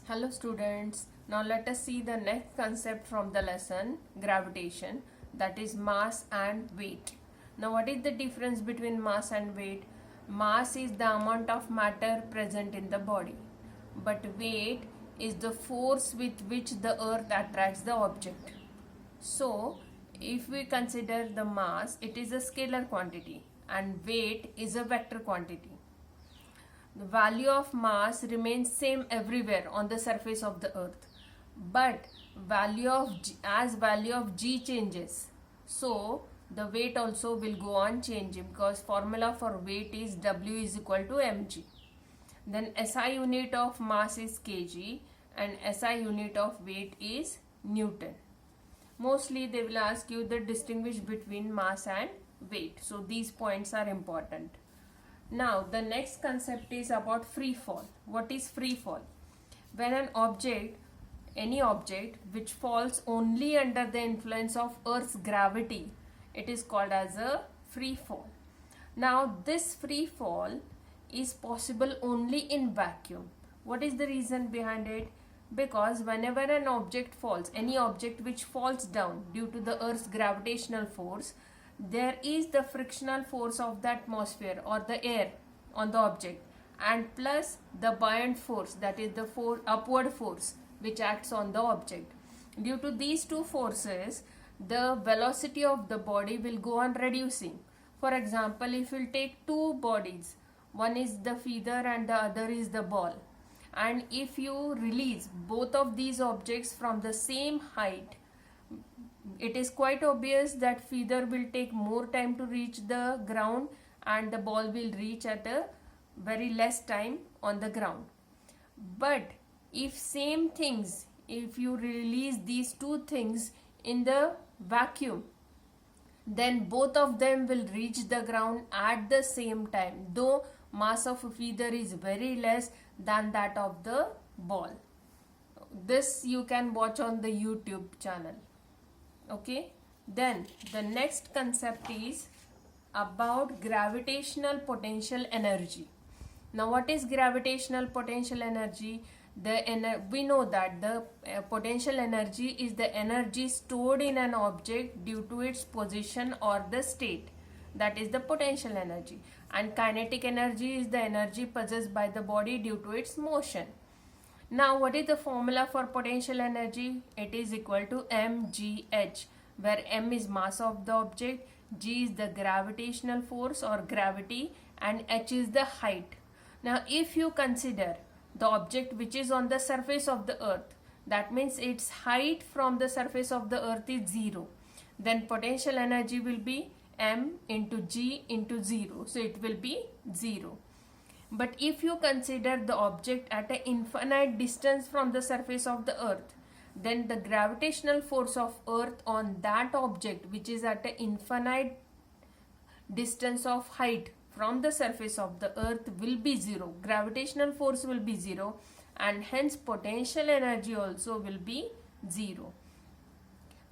Hello students, now let us see the next concept from the lesson gravitation, that is mass and weight. Now what is the difference between mass and weight? Mass is the amount of matter present in the body, but weight is the force with which the earth attracts the object. So if we consider the mass, it is a scalar quantity and weight is a vector quantity. The value of mass remains same everywhere on the surface of the earth, but value of g changes, so the weight also will go on changing, because formula for weight is W is equal to mg. Then SI unit of mass is kg and SI unit of weight is Newton. Mostly they will ask you the distinguish between mass and weight, so these points are important. Now the next concept is about free fall. What is free fall? When an object, any object which falls only under the influence of Earth's gravity, it is called as a free fall. Now this free fall is possible only in vacuum. What is the reason behind it? Because whenever an object falls, any object which falls down due to the Earth's gravitational force, there is the frictional force of the atmosphere or the air on the object, and plus the buoyant force, that is the upward force which acts on the object. Due to these two forces, the velocity of the body will go on reducing. For example, if you take two bodies, one is the feather and the other is the ball, and if you release both of these objects from the same height, it is quite obvious that feather will take more time to reach the ground and the ball will reach at a very less time on the ground. But if same things, if you release these two things in the vacuum, then both of them will reach the ground at the same time, though mass of a feather is very less than that of the ball. This you can watch on the YouTube channel. Okay, then the next concept is about gravitational potential energy. Now what is gravitational potential energy? We know that the potential energy is the energy stored in an object due to its position or the state, that is the potential energy, and kinetic energy is the energy possessed by the body due to its motion. Now what is the formula for potential energy? It is equal to mgh, where m is mass of the object, g is the gravitational force or gravity, and h is the height. Now if you consider the object which is on the surface of the earth, that means its height from the surface of the earth is 0, then potential energy will be m into g into 0, so it will be 0. But if you consider the object at an infinite distance from the surface of the earth, then the gravitational force of earth on that object which is at an infinite distance of height from the surface of the earth will be 0. Gravitational force will be 0, and hence potential energy also will be 0.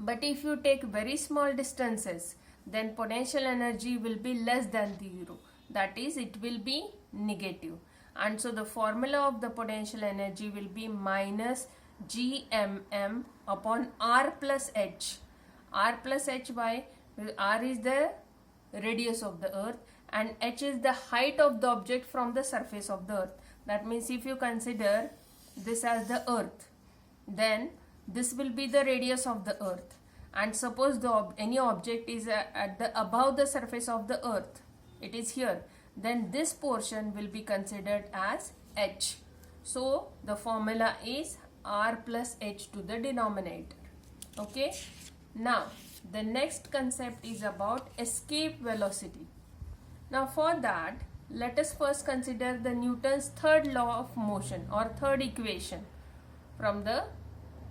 But if you take very small distances, then potential energy will be less than 0, that is it will be negative. And so the formula of the potential energy will be minus gmm upon r plus h. R plus h, why? R is the radius of the earth and h is the height of the object from the surface of the earth. That means if you consider this as the earth, then this will be the radius of the earth, and suppose any object is above the surface of the earth, it is here, then this portion will be considered as h. So the formula is r plus h to the denominator. Okay, now the next concept is about escape velocity. Now for that, let us first consider the Newton's third law of motion or third equation from the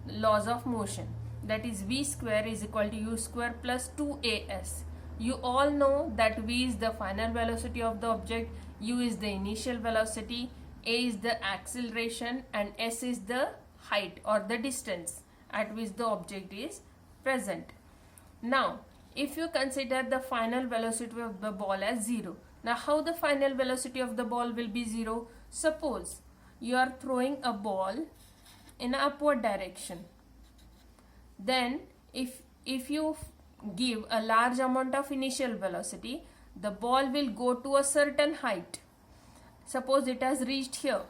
laws of motion, that is v square is equal to u square plus 2as. You all know that v is the final velocity of the object, u is the initial velocity, a is the acceleration, and s is the height or the distance at which the object is present. Now if you consider the final velocity of the ball as 0, now how the final velocity of the ball will be 0? Suppose you are throwing a ball in upward direction. Then if you give a large amount of initial velocity, the ball will go to a certain height. Suppose it has reached here.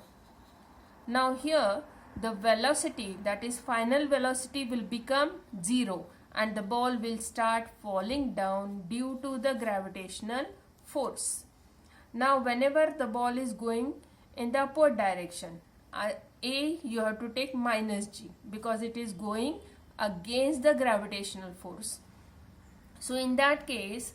Now here the velocity, that is final velocity, will become 0 and the ball will start falling down due to the gravitational force. Now whenever the ball is going in the upward direction, you have to take minus g because it is going against the gravitational force. So in that case,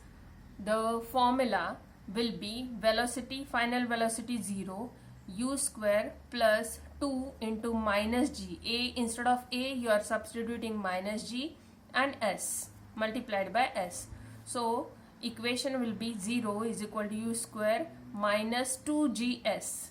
the formula will be velocity, final velocity 0, u square plus 2 into minus g. Instead of a, you are substituting minus g and s multiplied by s. So equation will be 0 is equal to u square minus 2gs.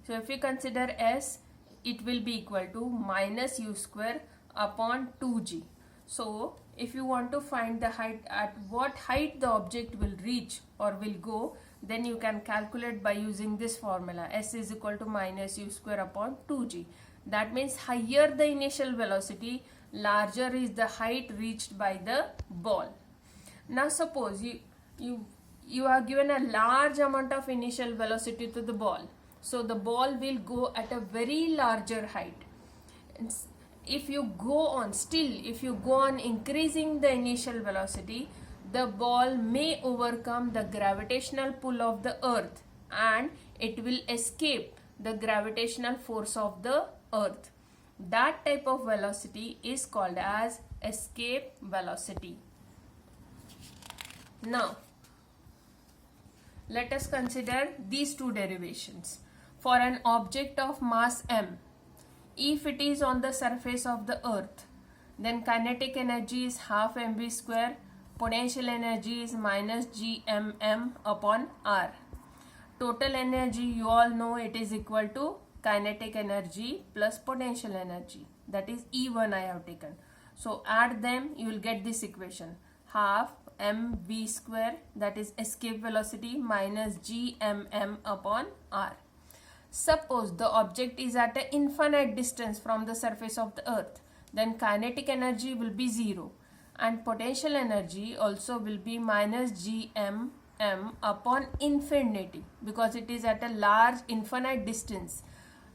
So if you consider s, it will be equal to minus u square upon 2g. So if you want to find the height, at what height the object will reach or will go, then you can calculate by using this formula. S is equal to minus u square upon 2g. That means higher the initial velocity, larger is the height reached by the ball. Now suppose you are given a large amount of initial velocity to the ball. So the ball will go at a very larger height. If you go on increasing the initial velocity, the ball may overcome the gravitational pull of the earth and it will escape the gravitational force of the earth. That type of velocity is called as escape velocity. Now let us consider these two derivations. For an object of mass m, if it is on the surface of the earth, then kinetic energy is half mv square, potential energy is minus gmm upon r. Total energy, you all know, it is equal to kinetic energy plus potential energy, that is E1 I have taken. So add them, you will get this equation, half mv square, that is escape velocity, minus gmm upon r. Suppose the object is at an infinite distance from the surface of the earth, then kinetic energy will be 0 and potential energy also will be minus gmm upon infinity because it is at a large infinite distance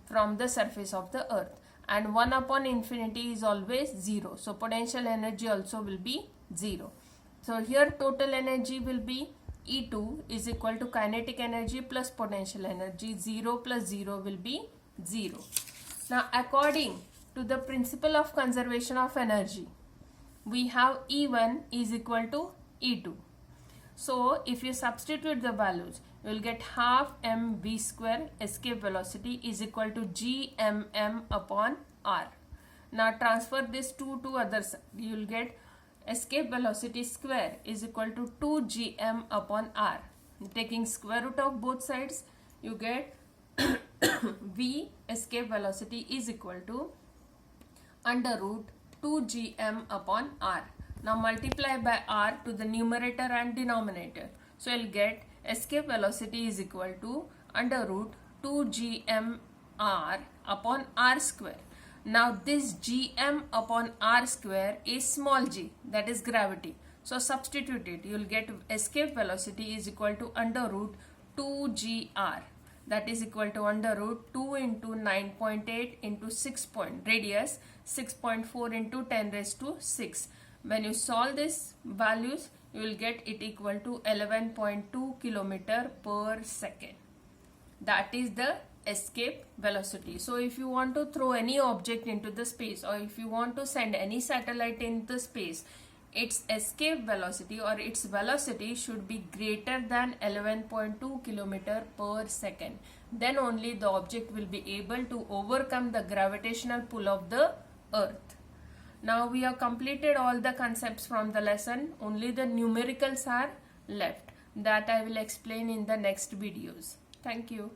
from the surface of the earth, and 1 upon infinity is always 0. So potential energy also will be 0. So here total energy will be E2 is equal to kinetic energy plus potential energy. 0 plus 0 will be 0. Now according to the principle of conservation of energy, we have E1 is equal to E2. So if you substitute the values, you will get half mv square escape velocity is equal to gmm upon r. Now transfer this 2 to other side, you will get escape velocity square is equal to 2gm upon r. Taking square root of both sides, you get v escape velocity is equal to under root 2gm upon r. Now multiply by r to the numerator and denominator. So you'll get escape velocity is equal to under root 2gm r upon r square. Now this gm upon r square is small g, that is gravity. So substitute it, you will get escape velocity is equal to under root 2gr, that is equal to under root 2 into 9.8 into 6 point radius 6.4 into 10 raised to 6. When you solve these values, you will get it equal to 11.2 kilometer per second. That is the escape velocity. So if you want to throw any object into the space, or if you want to send any satellite into space, its escape velocity or its velocity should be greater than 11.2 kilometer per second. Then only the object will be able to overcome the gravitational pull of the earth. Now we have completed all the concepts from the lesson. Only the numericals are left, that I will explain in the next videos. Thank you.